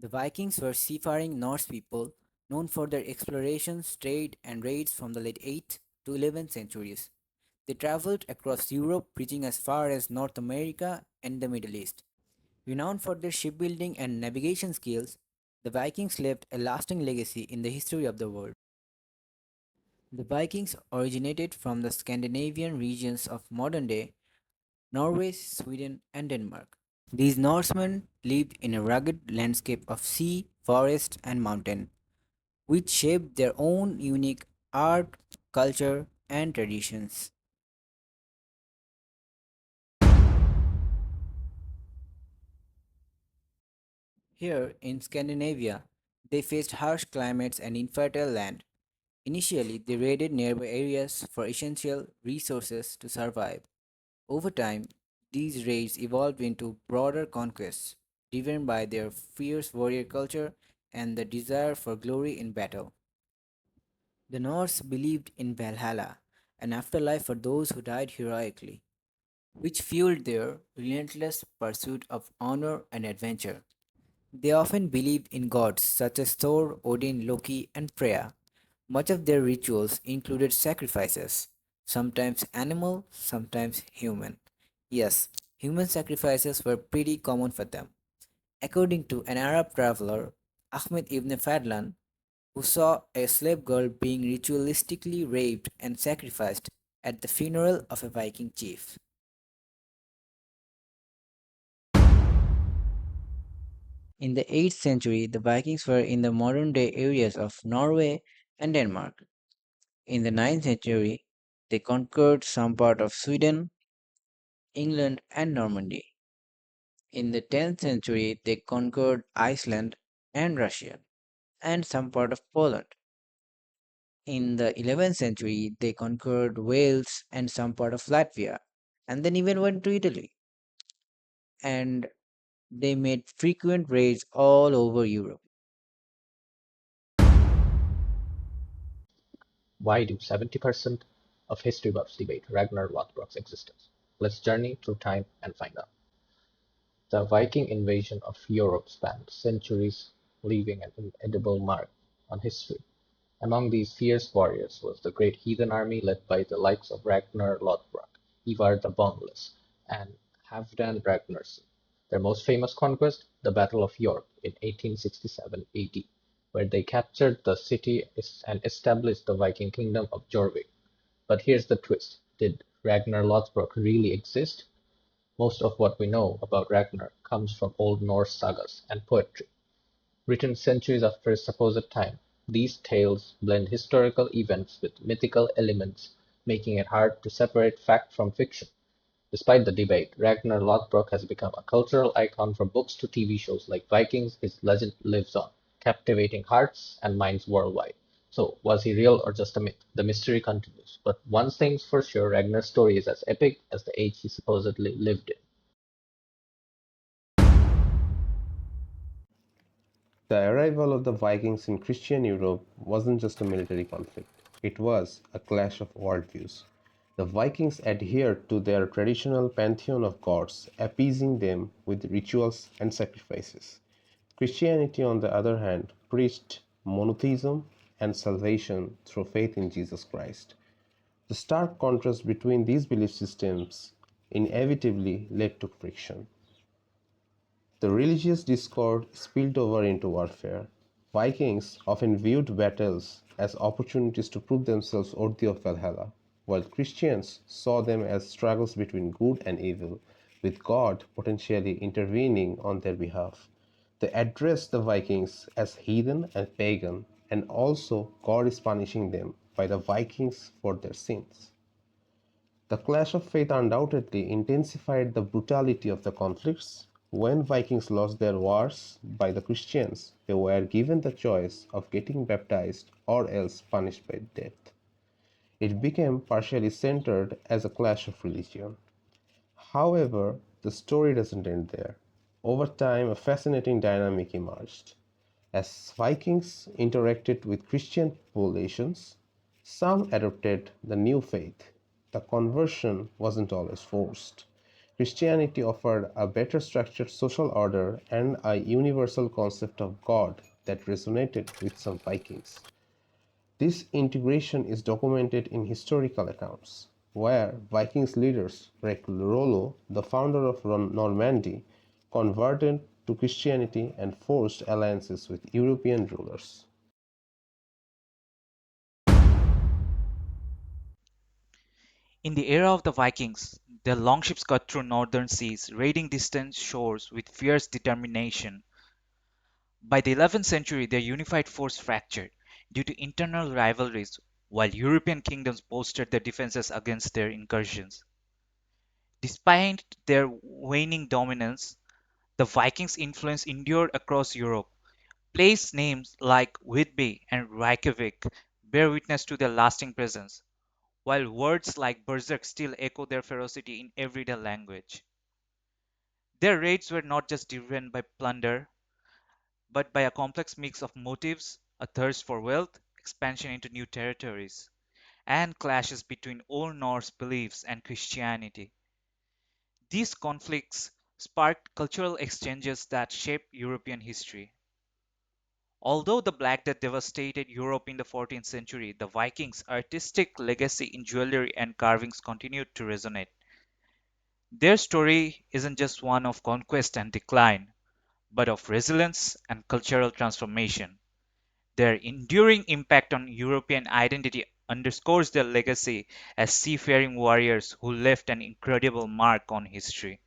The Vikings were seafaring Norse people known for their explorations, trade, and raids from the late 8th to 11th centuries. They traveled across Europe, reaching as far as North America and the Middle East. Renowned for their shipbuilding and navigation skills, the Vikings left a lasting legacy in the history of the world. The Vikings originated from the Scandinavian regions of modern day Norway, Sweden, and Denmark. These Norsemen lived in a rugged landscape of sea, forest, and mountain, which shaped their own unique art, culture, and traditions. Here in Scandinavia, they faced harsh climates and infertile land. Initially, they raided nearby areas for essential resources to survive. Over time, these raids evolved into broader conquests, driven by their fierce warrior culture and the desire for glory in battle. The Norse believed in Valhalla, an afterlife for those who died heroically, which fueled their relentless pursuit of honor and adventure. They often believed in gods such as Thor, Odin, Loki, and Freya. Much of their rituals included sacrifices, sometimes animal, sometimes human. Yes, human sacrifices were pretty common for them. According to an Arab traveler, Ahmed ibn Fadlan, who saw a slave girl being ritualistically raped and sacrificed at the funeral of a Viking chief. In the 8th century, the Vikings were in the modern day areas of Norway and Denmark. In the 9th century, they conquered some part of Sweden, England, and Normandy. In the 10th century, they conquered Iceland and Russia, and some part of Poland. In the 11th century, they conquered Wales and some part of Latvia, and then even went to Italy. And they made frequent raids all over Europe. Why do 70% of history buffs debate Ragnar Lothbrok's existence? Let's journey through time and find out. The Viking invasion of Europe spanned centuries, leaving an indelible mark on history. Among these fierce warriors was the great heathen army led by the likes of Ragnar Lothbrok, Ivar the Boundless, and Halfdan Ragnarsson. Their most famous conquest, the Battle of York in 1867 AD, where they captured the city and established the Viking kingdom of Jorvik. But here's the twist: did Ragnar Lothbrok really exist? Most of what we know about Ragnar comes from Old Norse sagas and poetry. Written centuries after his supposed time, these tales blend historical events with mythical elements, making it hard to separate fact from fiction. Despite the debate, Ragnar Lothbrok has become a cultural icon from books to TV shows like Vikings. His legend lives on, captivating hearts and minds worldwide. So, was he real or just a myth? The mystery continues. But one thing's for sure, Ragnar's story is as epic as the age he supposedly lived in. The arrival of the Vikings in Christian Europe wasn't just a military conflict, it was a clash of worldviews. The Vikings adhered to their traditional pantheon of gods, appeasing them with rituals and sacrifices. Christianity, on the other hand, preached monotheism and salvation through faith in Jesus Christ. The stark contrast between these belief systems inevitably led to friction. The religious discord spilled over into warfare. Vikings often viewed battles as opportunities to prove themselves worthy of Valhalla, while Christians saw them as struggles between good and evil, with God potentially intervening on their behalf. They addressed the Vikings as heathen and pagan, and also God is punishing them by the Vikings for their sins. The clash of faith undoubtedly intensified the brutality of the conflicts. When Vikings lost their wars by the Christians, they were given the choice of getting baptized or else punished by death. It became partially centered as a clash of religion. However, the story doesn't end there. Over time, a fascinating dynamic emerged. As Vikings interacted with Christian populations, some adopted the new faith. The conversion wasn't always forced. Christianity offered a better structured social order and a universal concept of God that resonated with some Vikings. This integration is documented in historical accounts, where Vikings leaders like Rollo, the founder of Normandy, converted to Christianity and forged alliances with European rulers. In the era of the Vikings, their longships cut through northern seas, raiding distant shores with fierce determination. By the 11th century, their unified force fractured due to internal rivalries, while European kingdoms bolstered their defenses against their incursions. Despite their waning dominance, the Vikings' influence endured across Europe. Place names like Whitby and Reykjavik bear witness to their lasting presence, while words like berserk still echo their ferocity in everyday language. Their raids were not just driven by plunder, but by a complex mix of motives, a thirst for wealth, expansion into new territories, and clashes between Old Norse beliefs and Christianity. These conflicts sparked cultural exchanges that shaped European history. Although the Black Death devastated Europe in the 14th century, the Vikings' artistic legacy in jewelry and carvings continued to resonate. Their story isn't just one of conquest and decline, but of resilience and cultural transformation. Their enduring impact on European identity underscores their legacy as seafaring warriors who left an incredible mark on history.